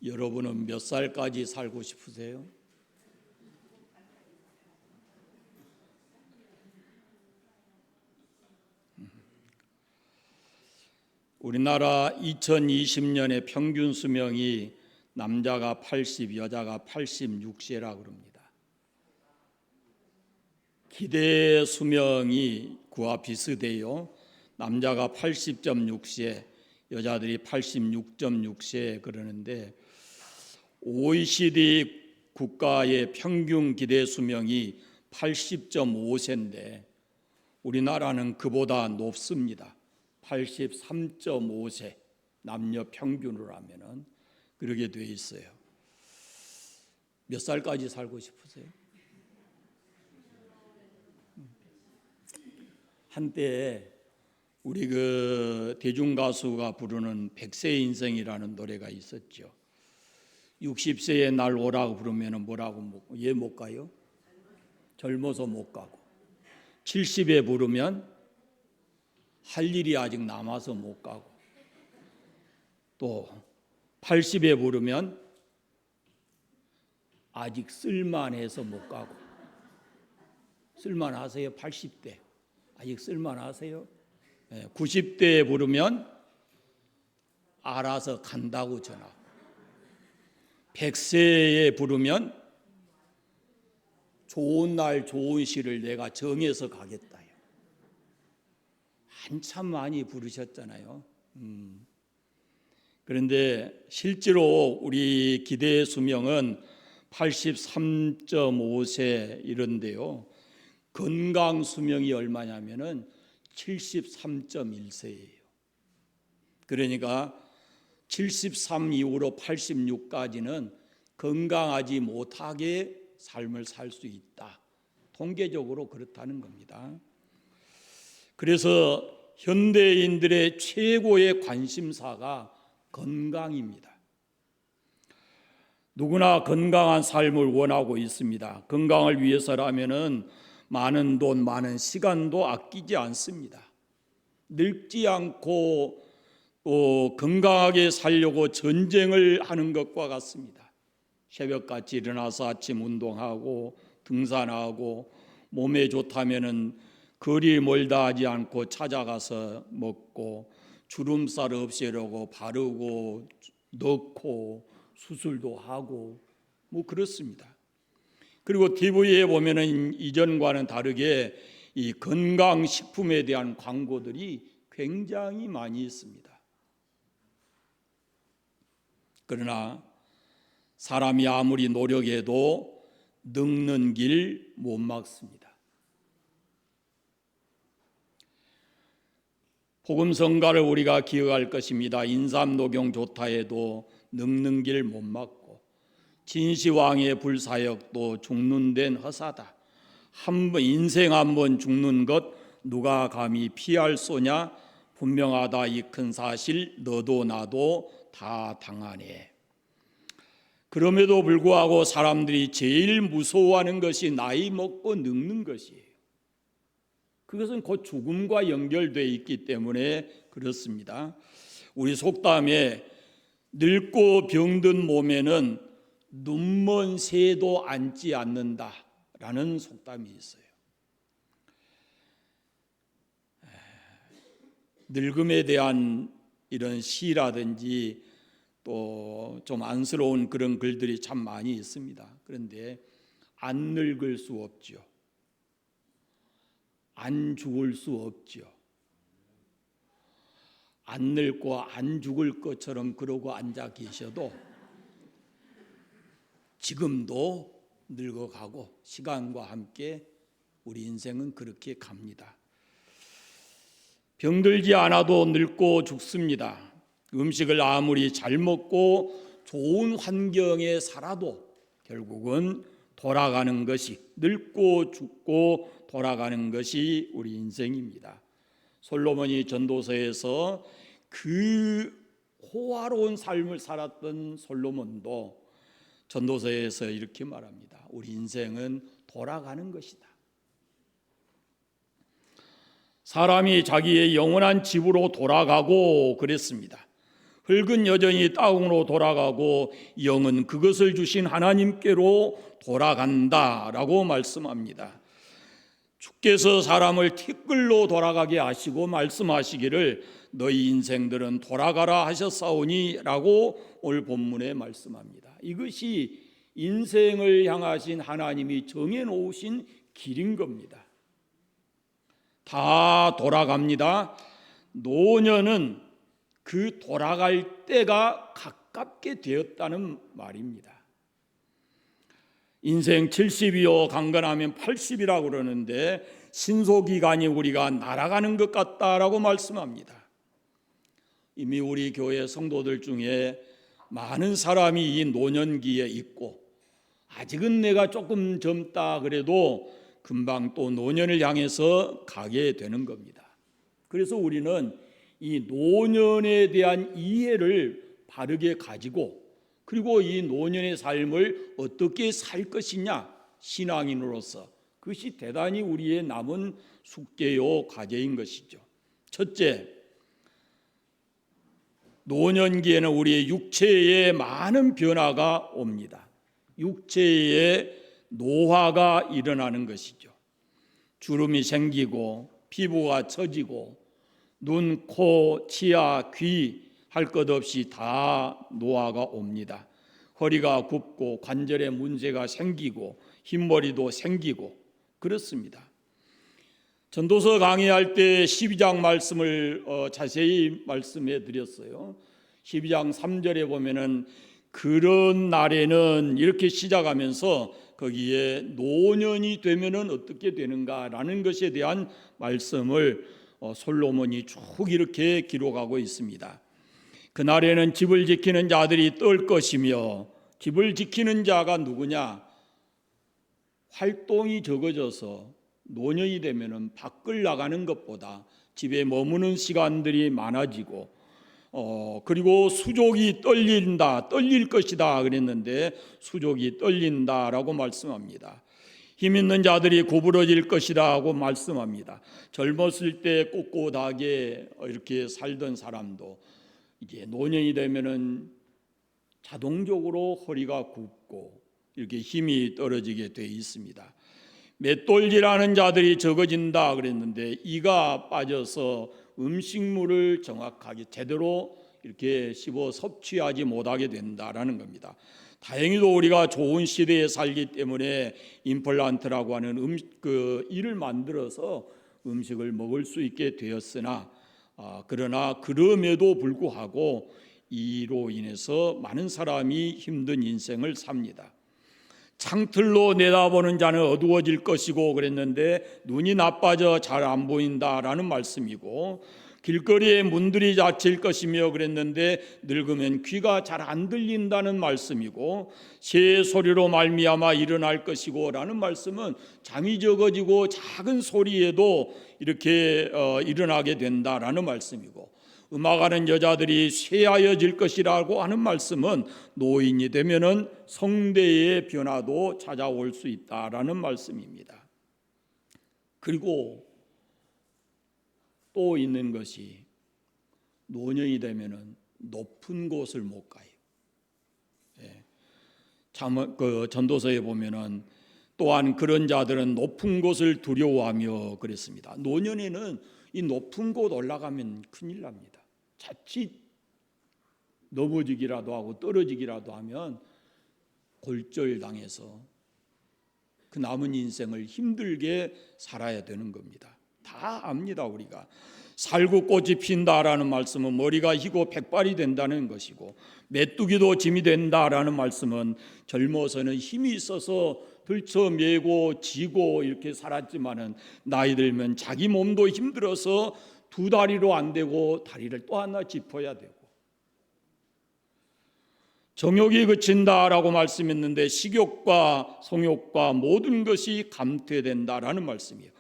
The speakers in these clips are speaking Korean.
여러분은 몇 살까지 살고 싶으세요? 우리나라 2020년의 평균 수명이 남자가 80, 여자가 86세라고 그럽니다. 기대 수명이 그와 비슷해요. 남자가 80.6세, 여자들이 86.6세 그러는데 OECD 국가의 평균 기대 수명이 80.5세인데 우리나라는 그보다 높습니다. 83.5세 남녀 평균으로 하면은 그렇게 돼 있어요. 몇 살까지 살고 싶으세요? 한때 우리 대중 가수가 부르는 100세 인생이라는 노래가 있었죠. 60세의 날 오라고 부르면 뭐라고 얘 못 가요? 젊어서 못 가고 70에 부르면 할 일이 아직 남아서 못 가고 또 80에 부르면 아직 쓸만해서 못 가고 쓸만하세요? 80대 아직 쓸만하세요? 90대에 부르면 알아서 간다고 전하고 100세에 부르면 좋은 날 좋은 시를 내가 정해서 가겠다. 한참 많이 부르셨잖아요. 그런데 실제로 우리 기대 수명은 83.5세 이런데요. 건강 수명이 얼마냐면은 73.1세예요. 그러니까 73 이후로 86까지는 건강하지 못하게 삶을 살 수 있다. 통계적으로 그렇다는 겁니다. 그래서 현대인들의 최고의 관심사가 건강입니다. 누구나 건강한 삶을 원하고 있습니다. 건강을 위해서라면은 많은 돈, 많은 시간도 아끼지 않습니다. 늙지 않고 건강하게 살려고 전쟁을 하는 것과 같습니다. 새벽같이 일어나서 아침 운동하고 등산하고 몸에 좋다면은 거리 멀다 하지 않고 찾아가서 먹고 주름살 없애려고 바르고 넣고 수술도 하고 그렇습니다. 그리고 TV에 보면은 이전과는 다르게 이 건강식품에 대한 광고들이 굉장히 많이 있습니다. 그러나 사람이 아무리 노력해도 늙는 길 못 막습니다. 복음성가를 우리가 기억할 것입니다. 인삼녹용 좋다 해도 늙는 길 못 막고 진시황의 불사역도 죽는 데는 허사다. 인생 한 번 죽는 것 누가 감히 피할 소냐. 분명하다 이 큰 사실 너도 나도 다 당하네. 그럼에도 불구하고 사람들이 제일 무서워하는 것이 나이 먹고 늙는 것이에요. 그것은 곧 죽음과 연결되어 있기 때문에 그렇습니다. 우리 속담에 늙고 병든 몸에는 눈먼 새도 앉지 않는다라는 속담이 있어요. 늙음에 대한 이런 시라든지 또 좀 안쓰러운 그런 글들이 참 많이 있습니다. 그런데 안 늙을 수 없죠. 안 죽을 수 없죠. 안 늙고 안 죽을 것처럼 그러고 앉아 계셔도 지금도 늙어가고 시간과 함께 우리 인생은 그렇게 갑니다. 병들지 않아도 늙고 죽습니다. 음식을 아무리 잘 먹고 좋은 환경에 살아도 결국은 돌아가는 것이 늙고 죽고 돌아가는 것이 우리 인생입니다. 솔로몬이 전도서에서 그 호화로운 삶을 살았던 솔로몬도 전도서에서 이렇게 말합니다. 우리 인생은 돌아가는 것이다. 사람이 자기의 영원한 집으로 돌아가고 그랬습니다. 흙은 여전히 땅으로 돌아가고 영은 그것을 주신 하나님께로 돌아간다라고 말씀합니다. 주께서 사람을 티끌로 돌아가게 하시고 말씀하시기를 너희 인생들은 돌아가라 하셨사오니 라고 오늘 본문에 말씀합니다. 이것이 인생을 향하신 하나님이 정해놓으신 길인 겁니다. 다 돌아갑니다. 노년은 그 돌아갈 때가 가깝게 되었다는 말입니다. 인생 70이요 강건하면 80이라고 그러는데 신소기간이 우리가 날아가는 것 같다라고 말씀합니다. 이미 우리 교회 성도들 중에 많은 사람이 이 노년기에 있고 아직은 내가 조금 젊다 그래도 금방 또 노년을 향해서 가게 되는 겁니다. 그래서 우리는 이 노년에 대한 이해를 바르게 가지고 그리고 이 노년의 삶을 어떻게 살 것이냐 신앙인으로서 그것이 대단히 우리의 남은 숙제요 과제인 것이죠. 첫째, 노년기에는 우리의 육체에 많은 변화가 옵니다. 육체에 노화가 일어나는 것이죠. 주름이 생기고 피부가 처지고 눈, 코, 치아, 귀 할 것 없이 다 노화가 옵니다. 허리가 굽고 관절에 문제가 생기고 흰머리도 생기고 그렇습니다. 전도서 강의할 때 12장 말씀을 자세히 말씀해 드렸어요. 12장 3절에 보면은 그런 날에는 이렇게 시작하면서 거기에 노년이 되면은 어떻게 되는가라는 것에 대한 말씀을 솔로몬이 쭉 이렇게 기록하고 있습니다. 그날에는 집을 지키는 자들이 떨 것이며 집을 지키는 자가 누구냐? 활동이 적어져서 노년이 되면은 밖을 나가는 것보다 집에 머무는 시간들이 많아지고 그리고 수족이 떨릴 것이다 그랬는데 수족이 떨린다라고 말씀합니다. 힘 있는 자들이 구부러질 것이다 하고 말씀합니다. 젊었을 때 꼿꼿하게 이렇게 살던 사람도 이제 노년이 되면은 자동적으로 허리가 굽고 이렇게 힘이 떨어지게 돼 있습니다. 맷돌질하는 자들이 적어진다 그랬는데 이가 빠져서 음식물을 정확하게 제대로 이렇게 씹어 섭취하지 못하게 된다라는 겁니다. 다행히도 우리가 좋은 시대에 살기 때문에 임플란트라고 하는 이를 만들어서 음식을 먹을 수 있게 되었으나 그러나 그럼에도 불구하고 이로 인해서 많은 사람이 힘든 인생을 삽니다. 창틀로 내다보는 자는 어두워질 것이고 그랬는데 눈이 나빠져 잘 안 보인다라는 말씀이고 길거리에 문들이 닫힐 것이며 그랬는데 늙으면 귀가 잘 안 들린다는 말씀이고 새 소리로 말미암아 일어날 것이고 라는 말씀은 잠이 적어지고 작은 소리에도 이렇게 일어나게 된다라는 말씀이고 음악하는 여자들이 쇠하여질 것이라고 하는 말씀은 노인이 되면은 성대의 변화도 찾아올 수 있다라는 말씀입니다. 그리고 또 있는 것이 노년이 되면은 높은 곳을 못 가요. 전도서에 보면은 또한 그런 자들은 높은 곳을 두려워하며 그랬습니다. 노년에는 이 높은 곳 올라가면 큰일 납니다. 자칫 넘어지기라도 하고 떨어지기라도 하면 골절당해서 그 남은 인생을 힘들게 살아야 되는 겁니다. 다 압니다. 우리가 살구꽃이 핀다라는 말씀은 머리가 희고 백발이 된다는 것이고 메뚜기도 짐이 된다라는 말씀은 젊어서는 힘이 있어서 들쳐매고 지고 이렇게 살았지만은 나이 들면 자기 몸도 힘들어서 두 다리로 안 되고 다리를 또 하나 짚어야 되고 정욕이 그친다라고 말씀했는데 식욕과 성욕과 모든 것이 감퇴된다라는 말씀이에요.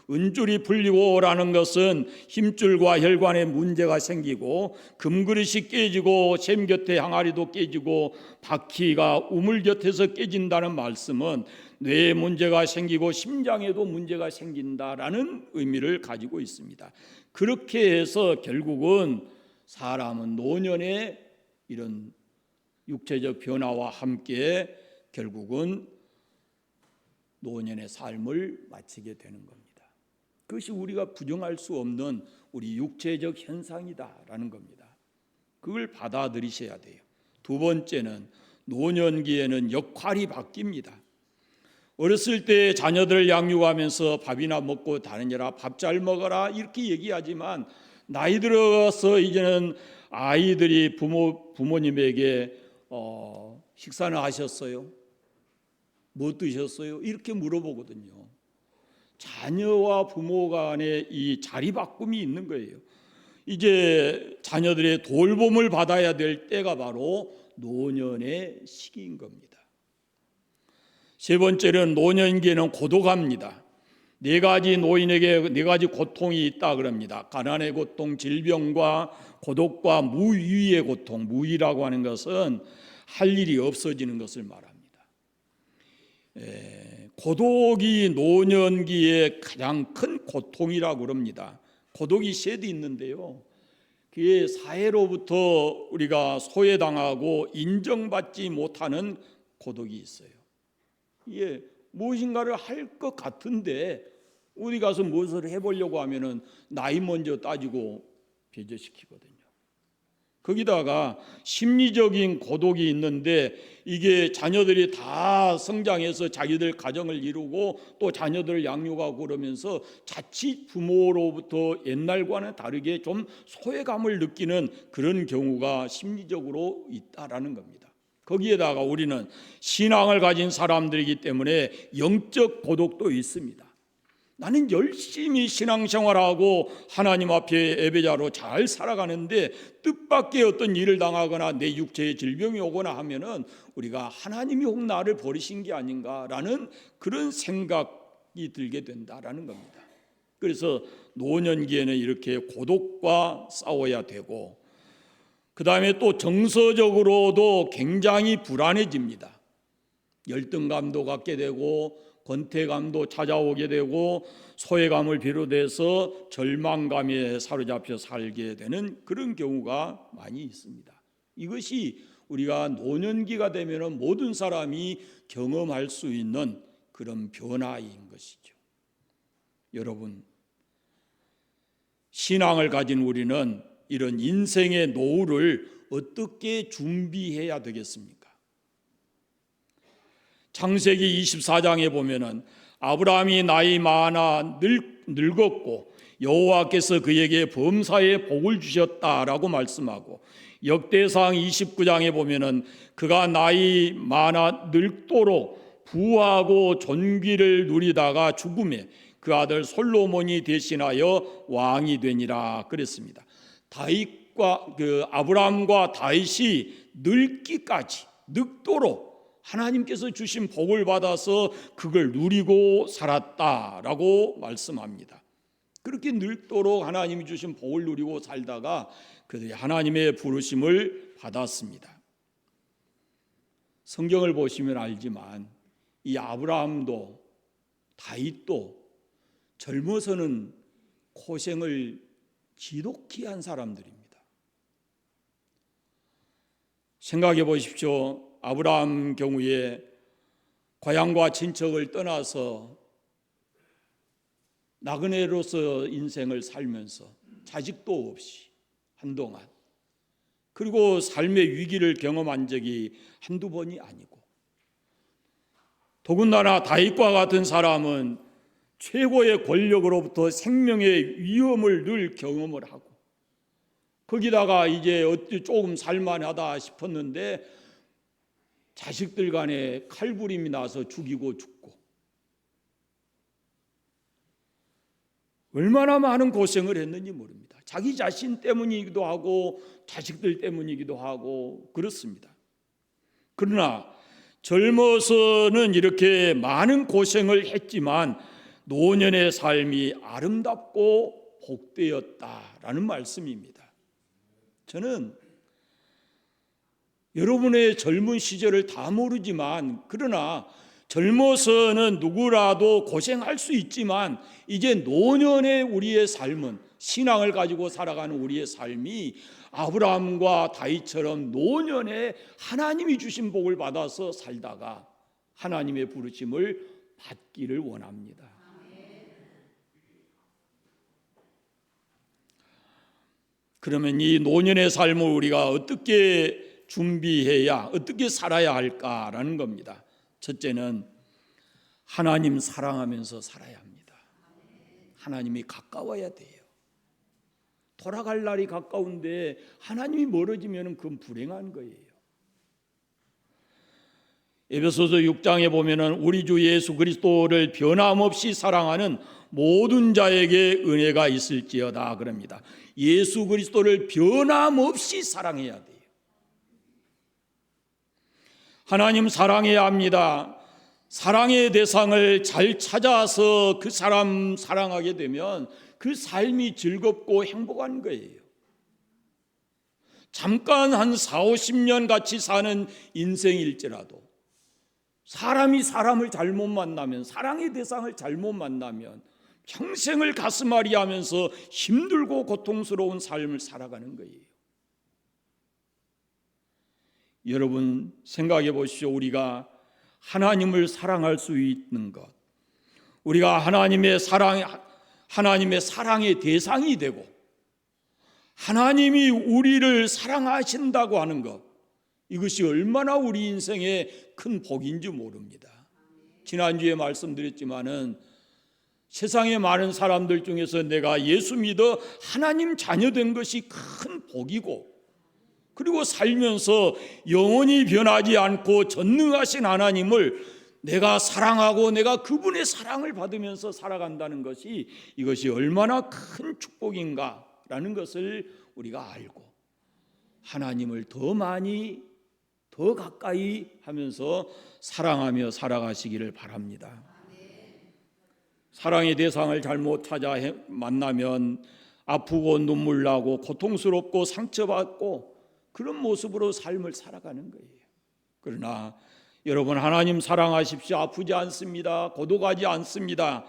은줄이 풀리고라는 것은 힘줄과 혈관에 문제가 생기고 금그릇이 깨지고 샘 곁에 항아리도 깨지고 바퀴가 우물 곁에서 깨진다는 말씀은 뇌에 문제가 생기고 심장에도 문제가 생긴다라는 의미를 가지고 있습니다. 그렇게 해서 결국은 사람은 노년의 이런 육체적 변화와 함께 결국은 노년의 삶을 마치게 되는 겁니다. 그것이 우리가 부정할 수 없는 우리 육체적 현상이다라는 겁니다. 그걸 받아들이셔야 돼요. 두 번째는 노년기에는 역할이 바뀝니다. 어렸을 때 자녀들을 양육하면서 밥이나 먹고 다니느라 밥 잘 먹어라 이렇게 얘기하지만 나이 들어서 이제는 아이들이 부모님에게 식사는 하셨어요? 뭐 드셨어요? 이렇게 물어보거든요. 자녀와 부모 간에 이 자리 바꿈이 있는 거예요. 이제 자녀들의 돌봄을 받아야 될 때가 바로 노년의 시기인 겁니다. 세 번째는 노년기에는 고독합니다. 네 가지 노인에게 네 가지 고통이 있다 그럽니다. 가난의 고통, 질병과 고독과 무위의 고통. 무위라고 하는 것은 할 일이 없어지는 것을 말합니다. 고독이 노년기의 가장 큰 고통이라고 그럽니다. 고독이 셋이 있는데요. 그게 사회로부터 우리가 소외당하고 인정받지 못하는 고독이 있어요. 이게 무엇인가를 할 것 같은데 어디 가서 무엇을 해보려고 하면은 나이 먼저 따지고 배제시키거든요. 거기다가 심리적인 고독이 있는데 이게 자녀들이 다 성장해서 자기들 가정을 이루고 또 자녀들을 양육하고 그러면서 자칫 부모로부터 옛날과는 다르게 좀 소외감을 느끼는 그런 경우가 심리적으로 있다라는 겁니다. 거기에다가 우리는 신앙을 가진 사람들이기 때문에 영적 고독도 있습니다. 나는 열심히 신앙생활하고 하나님 앞에 예배자로 잘 살아가는데 뜻밖의 어떤 일을 당하거나 내 육체에 질병이 오거나 하면은 우리가 하나님이 혹 나를 버리신 게 아닌가라는 그런 생각이 들게 된다라는 겁니다. 그래서 노년기에는 이렇게 고독과 싸워야 되고 그 다음에 또 정서적으로도 굉장히 불안해집니다. 열등감도 갖게 되고 권태감도 찾아오게 되고 소외감을 비롯해서 절망감에 사로잡혀 살게 되는 그런 경우가 많이 있습니다. 이것이 우리가 노년기가 되면 모든 사람이 경험할 수 있는 그런 변화인 것이죠. 여러분, 신앙을 가진 우리는 이런 인생의 노후를 어떻게 준비해야 되겠습니까? 창세기 24장에 보면은 아브라함이 나이 많아 늙었고 여호와께서 그에게 범사에 복을 주셨다라고 말씀하고 역대상 29장에 보면은 그가 나이 많아 늙도록 부하고 존귀를 누리다가 죽음에 그 아들 솔로몬이 대신하여 왕이 되니라 그랬습니다. 아브라함과 다윗이 늙도록 하나님께서 주신 복을 받아서 그걸 누리고 살았다라고 말씀합니다. 그렇게 늙도록 하나님이 주신 복을 누리고 살다가 그들이 하나님의 부르심을 받았습니다. 성경을 보시면 알지만 이 아브라함도 다윗도 젊어서는 고생을 지독히 한 사람들입니다. 생각해 보십시오. 아브라함 경우에 고향과 친척을 떠나서 나그네로서 인생을 살면서 자식도 없이 한동안 그리고 삶의 위기를 경험한 적이 한두 번이 아니고 더군다나 다윗과 같은 사람은 최고의 권력으로부터 생명의 위험을 늘 경험을 하고 거기다가 이제 조금 살만하다 싶었는데 자식들 간에 칼부림이 나서 죽이고 죽고 얼마나 많은 고생을 했는지 모릅니다. 자기 자신 때문이기도 하고 자식들 때문이기도 하고 그렇습니다. 그러나 젊어서는 이렇게 많은 고생을 했지만 노년의 삶이 아름답고 복되었다라는 말씀입니다. 저는 여러분의 젊은 시절을 다 모르지만, 그러나 젊어서는 누구라도 고생할 수 있지만 이제 노년의 우리의 삶은, 신앙을 가지고 살아가는 우리의 삶이 아브라함과 다윗처럼 노년에 하나님이 주신 복을 받아서 살다가 하나님의 부르심을 받기를 원합니다. 그러면 이 노년의 삶을 우리가 어떻게 준비해야, 어떻게 살아야 할까라는 겁니다. 첫째는 하나님 사랑하면서 살아야 합니다. 하나님이 가까워야 돼요. 돌아갈 날이 가까운데 하나님이 멀어지면 그건 불행한 거예요. 에베소서 6장에 보면은 우리 주 예수 그리스도를 변함없이 사랑하는 모든 자에게 은혜가 있을지어다 그럽니다. 예수 그리스도를 변함없이 사랑해야 돼요. 하나님 사랑해야 합니다. 사랑의 대상을 잘 찾아서 그 사람 사랑하게 되면 그 삶이 즐겁고 행복한 거예요. 잠깐 한 40-50년 같이 사는 인생일지라도 사람이 사람을 잘못 만나면, 사랑의 대상을 잘못 만나면 평생을 가슴앓이 하면서 힘들고 고통스러운 삶을 살아가는 거예요. 여러분 생각해 보십시오. 우리가 하나님을 사랑할 수 있는 것, 우리가 하나님의 사랑의 대상이 되고 하나님이 우리를 사랑하신다고 하는 것, 이것이 얼마나 우리 인생의 큰 복인지 모릅니다. 지난주에 말씀드렸지만은 세상의 많은 사람들 중에서 내가 예수 믿어 하나님 자녀 된 것이 큰 복이고, 그리고 살면서 영원히 변하지 않고 전능하신 하나님을 내가 사랑하고 내가 그분의 사랑을 받으면서 살아간다는 것이, 이것이 얼마나 큰 축복인가라는 것을 우리가 알고 하나님을 더 많이 더 가까이 하면서 사랑하며 살아가시기를 바랍니다. 사랑의 대상을 잘못 찾아 만나면 아프고 눈물 나고 고통스럽고 상처받고 그런 모습으로 삶을 살아가는 거예요. 그러나 여러분, 하나님 사랑하십시오. 아프지 않습니다. 고독하지 않습니다.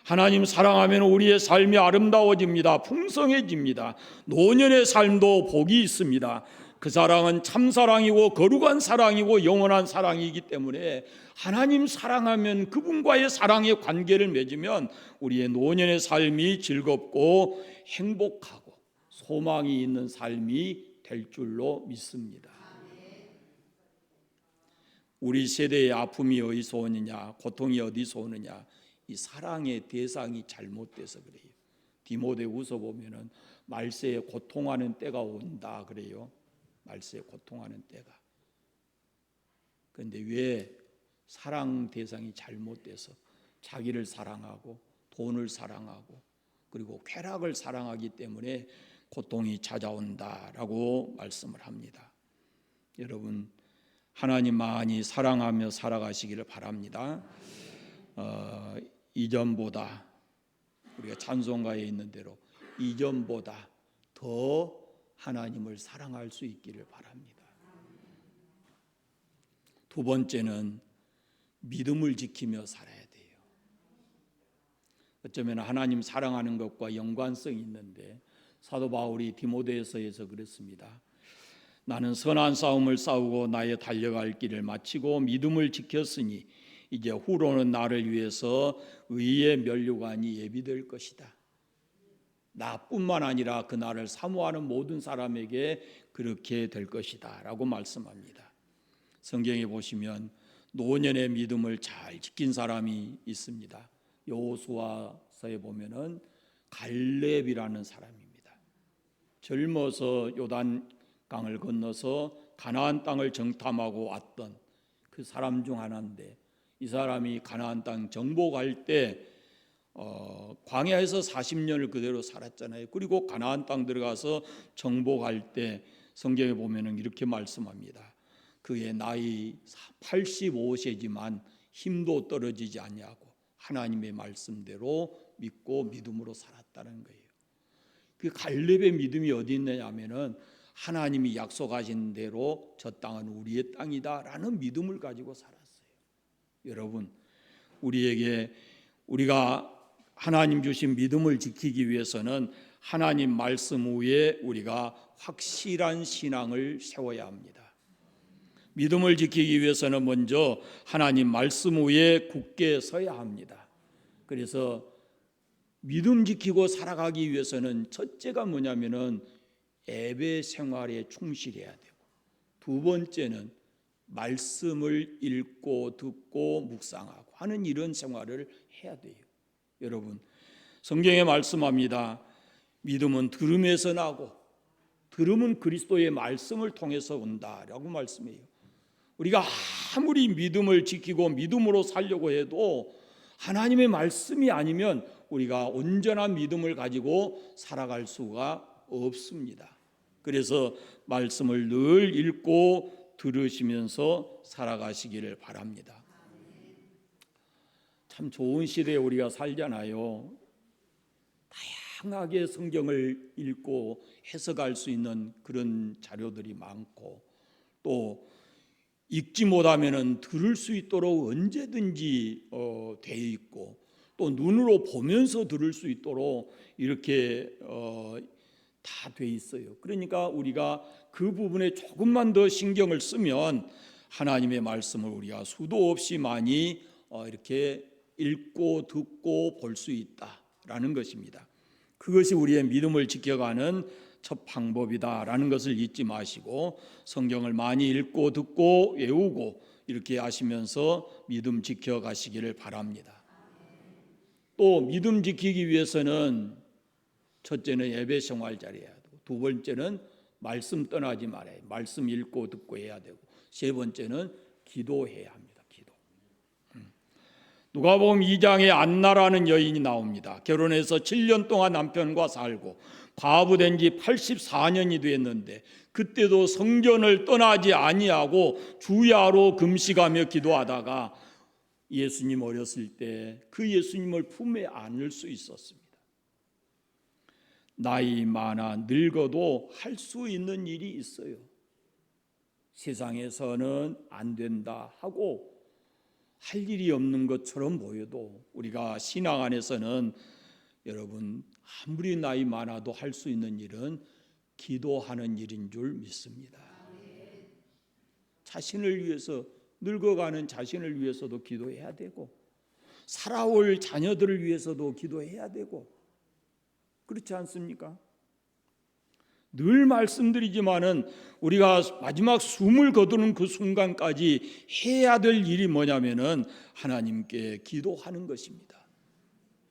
하나님 사랑하면 우리의 삶이 아름다워집니다. 풍성해집니다. 노년의 삶도 복이 있습니다. 그 사랑은 참사랑이고 거룩한 사랑이고 영원한 사랑이기 때문에 하나님 사랑하면, 그분과의 사랑의 관계를 맺으면 우리의 노년의 삶이 즐겁고 행복하고 소망이 있는 삶이 될 줄로 믿습니다. 우리 세대의 아픔이 어디서 오느냐, 고통이 어디서 오느냐, 이 사랑의 대상이 잘못돼서 그래요. 디모데후서 보면은 말세에 고통하는 때가 온다 그래요. 말세에 고통하는 때가. 그런데 왜 사랑 대상이 잘못돼서 자기를 사랑하고 돈을 사랑하고 그리고 쾌락을 사랑하기 때문에 고통이 찾아온다라고 말씀을 합니다. 여러분, 하나님 많이 사랑하며 살아가시기를 바랍니다. 이전보다, 우리가 찬송가에 있는 대로 이전보다 더 하나님을 사랑할 수 있기를 바랍니다. 두 번째는 믿음을 지키며 살아야 돼요. 어쩌면 하나님 사랑하는 것과 연관성이 있는데, 사도 바울이 디모데서에서 그랬습니다. 나는 선한 싸움을 싸우고 나의 달려갈 길을 마치고 믿음을 지켰으니 이제 후로는 나를 위해서 의의 면류관이 예비될 것이다. 나뿐만 아니라 그 나를 사모하는 모든 사람에게 그렇게 될 것이다 라고 말씀합니다. 성경에 보시면 노년의 믿음을 잘 지킨 사람이 있습니다. 여호수아서에 보면은 갈렙이라는 사람입니다. 젊어서 요단강을 건너서 가나안 땅을 정탐하고 왔던 그 사람 중 하나인데, 이 사람이 가나안 땅 정복할 때 광야에서 40년을 그대로 살았잖아요. 그리고 가나안 땅 들어가서 정복할 때 성경에 보면은 이렇게 말씀합니다. 그의 나이 85세지만 힘도 떨어지지 아니하고 하나님의 말씀대로 믿고 믿음으로 살았다는 거예요. 그 갈렙의 믿음이 어디 있느냐 하면은 하나님이 약속하신 대로 저 땅은 우리의 땅이다라는 믿음을 가지고 살았어요. 여러분, 우리가 하나님 주신 믿음을 지키기 위해서는 하나님 말씀 위에 우리가 확실한 신앙을 세워야 합니다. 믿음을 지키기 위해서는 먼저 하나님 말씀 위에 굳게 서야 합니다. 그래서 믿음 지키고 살아가기 위해서는 첫째가 뭐냐면은 예배 생활에 충실해야 되고, 두 번째는 말씀을 읽고 듣고 묵상하고 하는 이런 생활을 해야 돼요. 여러분, 성경에 말씀합니다. 믿음은 들음에서 나고 들음은 그리스도의 말씀을 통해서 온다라고 말씀해요. 우리가 아무리 믿음을 지키고 믿음으로 살려고 해도 하나님의 말씀이 아니면 우리가 온전한 믿음을 가지고 살아갈 수가 없습니다. 그래서 말씀을 늘 읽고 들으시면서 살아가시기를 바랍니다. 참 좋은 시대에 우리가 살잖아요. 다양하게 성경을 읽고 해석할 수 있는 그런 자료들이 많고, 또 읽지 못하면은 들을 수 있도록 언제든지 돼 있고, 또 눈으로 보면서 들을 수 있도록 이렇게 다 돼 있어요. 그러니까 우리가 그 부분에 조금만 더 신경을 쓰면 하나님의 말씀을 우리가 수도 없이 많이 이렇게 읽고 듣고 볼 수 있다라는 것입니다. 그것이 우리의 믿음을 지켜가는 첫 방법이다라는 것을 잊지 마시고 성경을 많이 읽고 듣고 외우고 이렇게 하시면서 믿음 지켜가시기를 바랍니다. 또 믿음 지키기 위해서는 첫째는 예배 생활 잘해야 되고, 두 번째는 말씀 떠나지 말아야, 말씀 읽고 듣고 해야 되고, 세 번째는 기도해야 합니다. 기도. 누가복음 2장에 안나라는 여인이 나옵니다. 결혼해서 7년 동안 남편과 살고 과부된 지 84년이 됐는데 그때도 성전을 떠나지 아니하고 주야로 금식하며 기도하다가 예수님 어렸을 때 그 예수님을 품에 안을 수 있었습니다. 나이 많아 늙어도 할 수 있는 일이 있어요. 세상에서는 안 된다 하고 할 일이 없는 것처럼 보여도 우리가 신앙 안에서는 여러분 아무리 나이 많아도 할 수 있는 일은 기도하는 일인 줄 믿습니다. 자신을 위해서, 늙어가는 자신을 위해서도 기도해야 되고, 살아올 자녀들을 위해서도 기도해야 되고, 그렇지 않습니까? 늘 말씀드리지만은 우리가 마지막 숨을 거두는 그 순간까지 해야 될 일이 뭐냐면은 하나님께 기도하는 것입니다.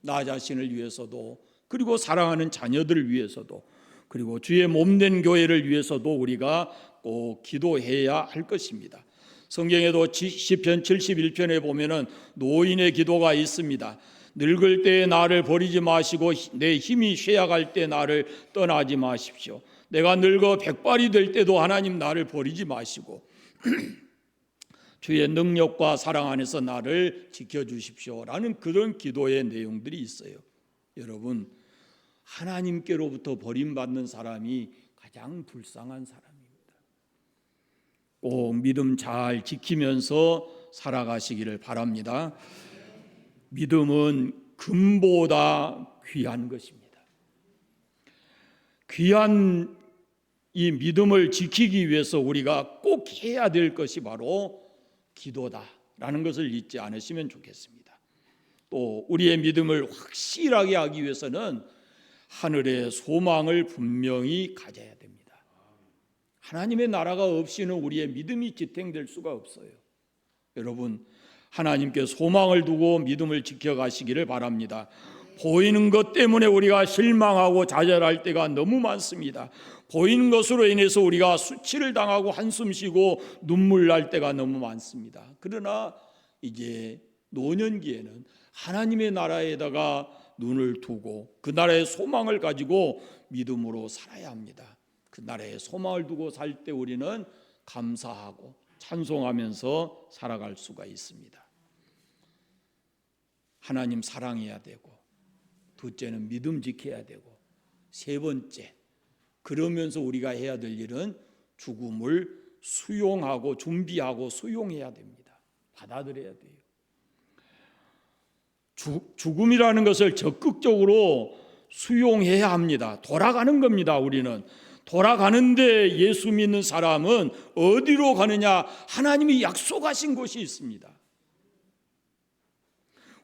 나 자신을 위해서도, 그리고 사랑하는 자녀들을 위해서도, 그리고 주의 몸된 교회를 위해서도 우리가 꼭 기도해야 할 것입니다. 성경에도 시편 71편에 보면은 노인의 기도가 있습니다. 늙을 때에 나를 버리지 마시고 내 힘이 쇠약할 때 나를 떠나지 마십시오. 내가 늙어 백발이 될 때도 하나님 나를 버리지 마시고 주의 능력과 사랑 안에서 나를 지켜주십시오라는 그런 기도의 내용들이 있어요. 여러분, 하나님께로부터 버림받는 사람이 가장 불쌍한 사람입니다. 꼭 믿음 잘 지키면서 살아가시기를 바랍니다. 믿음은 금보다 귀한 것입니다. 귀한 이 믿음을 지키기 위해서 우리가 꼭 해야 될 것이 바로 기도다라는 것을 잊지 않으시면 좋겠습니다. 또 우리의 믿음을 확실하게 하기 위해서는 하늘의 소망을 분명히 가져야 됩니다. 하나님의 나라가 없이는 우리의 믿음이 지탱될 수가 없어요. 여러분, 하나님께 소망을 두고 믿음을 지켜가시기를 바랍니다. 보이는 것 때문에 우리가 실망하고 좌절할 때가 너무 많습니다. 보이는 것으로 인해서 우리가 수치를 당하고 한숨 쉬고 눈물 날 때가 너무 많습니다. 그러나 이제 노년기에는 하나님의 나라에다가 눈을 두고 그 나라의 소망을 가지고 믿음으로 살아야 합니다. 그 나라의 소망을 두고 살 때 우리는 감사하고 찬송하면서 살아갈 수가 있습니다. 하나님 사랑해야 되고, 둘째는 믿음 지켜야 되고, 세 번째, 그러면서 우리가 해야 될 일은 죽음을 수용하고 준비하고 수용해야 됩니다. 받아들여야 돼요. 죽음이라는 것을 적극적으로 수용해야 합니다. 돌아가는 겁니다. 우리는 돌아가는데 예수 믿는 사람은 어디로 가느냐? 하나님이 약속하신 곳이 있습니다.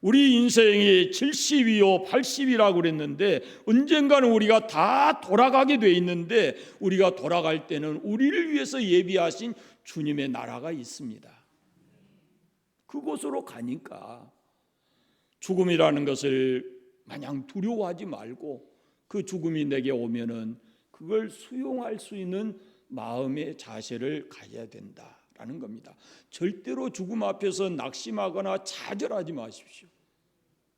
우리 인생이 70이요 80이라고 그랬는데 언젠가는 우리가 다 돌아가게 돼 있는데, 우리가 돌아갈 때는 우리를 위해서 예비하신 주님의 나라가 있습니다. 그곳으로 가니까 죽음이라는 것을 마냥 두려워하지 말고, 그 죽음이 내게 오면은 그걸 수용할 수 있는 마음의 자세를 가져야 된다라는 겁니다. 절대로 죽음 앞에서 낙심하거나 좌절하지 마십시오.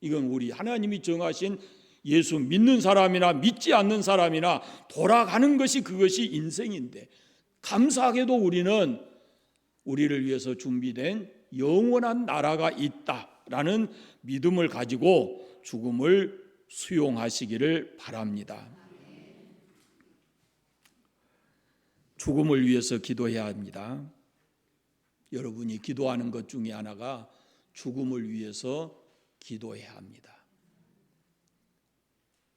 이건 우리 하나님이 정하신, 예수 믿는 사람이나 믿지 않는 사람이나 돌아가는 것이 그것이 인생인데, 감사하게도 우리는 우리를 위해서 준비된 영원한 나라가 있다라는 믿음을 가지고 죽음을 수용하시기를 바랍니다. 죽음을 위해서 기도해야 합니다. 여러분이 기도하는 것 중에 하나가 죽음을 위해서 기도해야 합니다.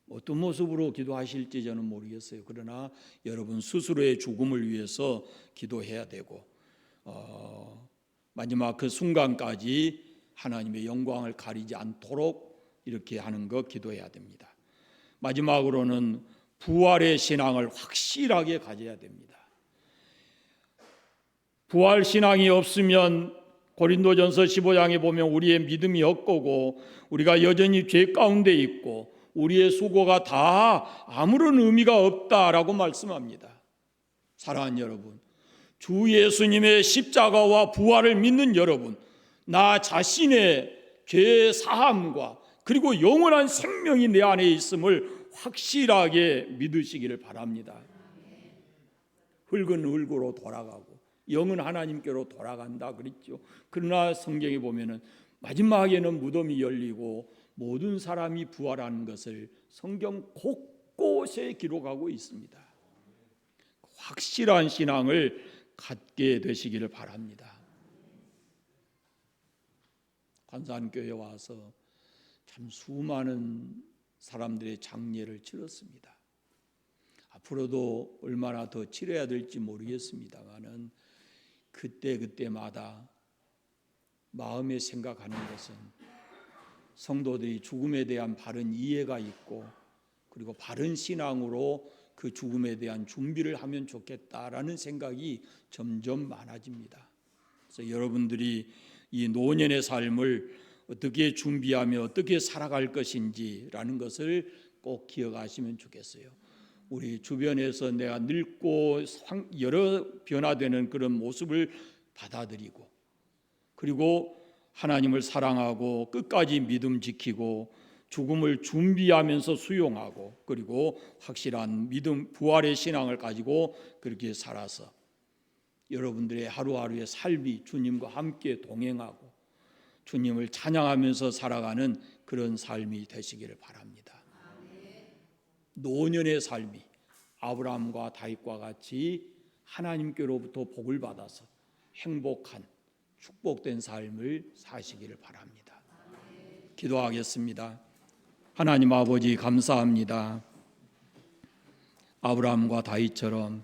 어떤 모습으로 기도하실지 저는 모르겠어요. 그러나 여러분 스스로의 죽음을 위해서 기도해야 되고, 마지막 그 순간까지 하나님의 영광을 가리지 않도록 이렇게 하는 것 기도해야 됩니다. 마지막으로는 부활의 신앙을 확실하게 가져야 됩니다. 부활 신앙이 없으면 고린도전서 15장에 보면 우리의 믿음이 없고, 우리가 여전히 죄 가운데 있고, 우리의 수고가 다 아무런 의미가 없다라고 말씀합니다. 사랑하는 여러분, 주 예수님의 십자가와 부활을 믿는 여러분, 나 자신의 죄 사함과 그리고 영원한 생명이 내 안에 있음을 확실하게 믿으시기를 바랍니다. 흙은 흙으로 돌아가고 영은 하나님께로 돌아간다 그랬죠. 그러나 성경에 보면은 마지막에는 무덤이 열리고 모든 사람이 부활하는 것을 성경 곳곳에 기록하고 있습니다. 확실한 신앙을 갖게 되시기를 바랍니다. 관산교회에 와서 참 수많은 사람들의 장례를 치렀습니다. 앞으로도 얼마나 더 치러야 될지 모르겠습니다만은 그때마다 마음에 생각하는 것은 성도들이 죽음에 대한 바른 이해가 있고, 그리고 바른 신앙으로 그 죽음에 대한 준비를 하면 좋겠다라는 생각이 점점 많아집니다. 그래서 여러분들이 이 노년의 삶을 어떻게 준비하며 어떻게 살아갈 것인지라는 것을 꼭 기억하시면 좋겠어요. 우리 주변에서 내가 늙고 여러 변화되는 그런 모습을 받아들이고, 그리고 하나님을 사랑하고 끝까지 믿음 지키고 죽음을 준비하면서 수용하고, 그리고 확실한 믿음 부활의 신앙을 가지고 그렇게 살아서 여러분들의 하루하루의 삶이 주님과 함께 동행하고 주님을 찬양하면서 살아가는 그런 삶이 되시기를 바랍니다. 노년의 삶이 아브라함과 다윗과 같이 하나님께로부터 복을 받아서 행복한 축복된 삶을 사시기를 바랍니다. 기도하겠습니다. 하나님 아버지 감사합니다. 아브라함과 다윗처럼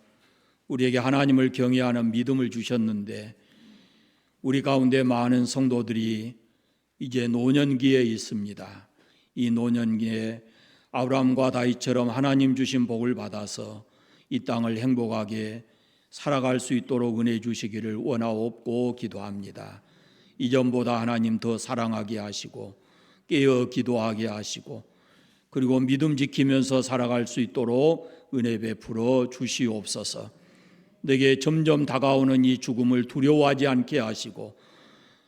우리에게 하나님을 경외하는 믿음을 주셨는데, 우리 가운데 많은 성도들이 이제 노년기에 있습니다. 이 노년기에 아브라함과 다윗처럼 하나님 주신 복을 받아서 이 땅을 행복하게 살아갈 수 있도록 은혜 주시기를 원하옵고 기도합니다. 이전보다 하나님 더 사랑하게 하시고 깨어 기도하게 하시고, 그리고 믿음 지키면서 살아갈 수 있도록 은혜 베풀어 주시옵소서. 내게 점점 다가오는 이 죽음을 두려워하지 않게 하시고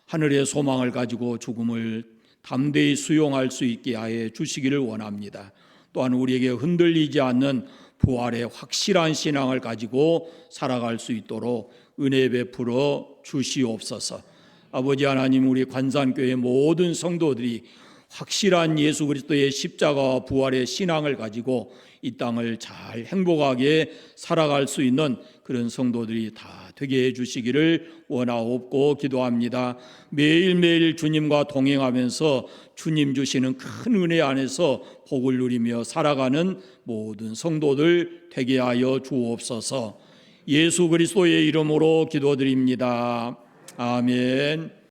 하늘의 소망을 가지고 죽음을 담대히 수용할 수 있게 하여 주시기를 원합니다. 또한 우리에게 흔들리지 않는 부활의 확실한 신앙을 가지고 살아갈 수 있도록 은혜 베풀어 주시옵소서. 아버지 하나님, 우리 관산교회 모든 성도들이 확실한 예수 그리스도의 십자가와 부활의 신앙을 가지고 이 땅을 잘 행복하게 살아갈 수 있는 그런 성도들이 다 되게 해주시기를 원하옵고 기도합니다. 매일매일 주님과 동행하면서 주님 주시는 큰 은혜 안에서 복을 누리며 살아가는 모든 성도들 되게 하여 주옵소서. 예수 그리스도의 이름으로 기도드립니다. 아멘.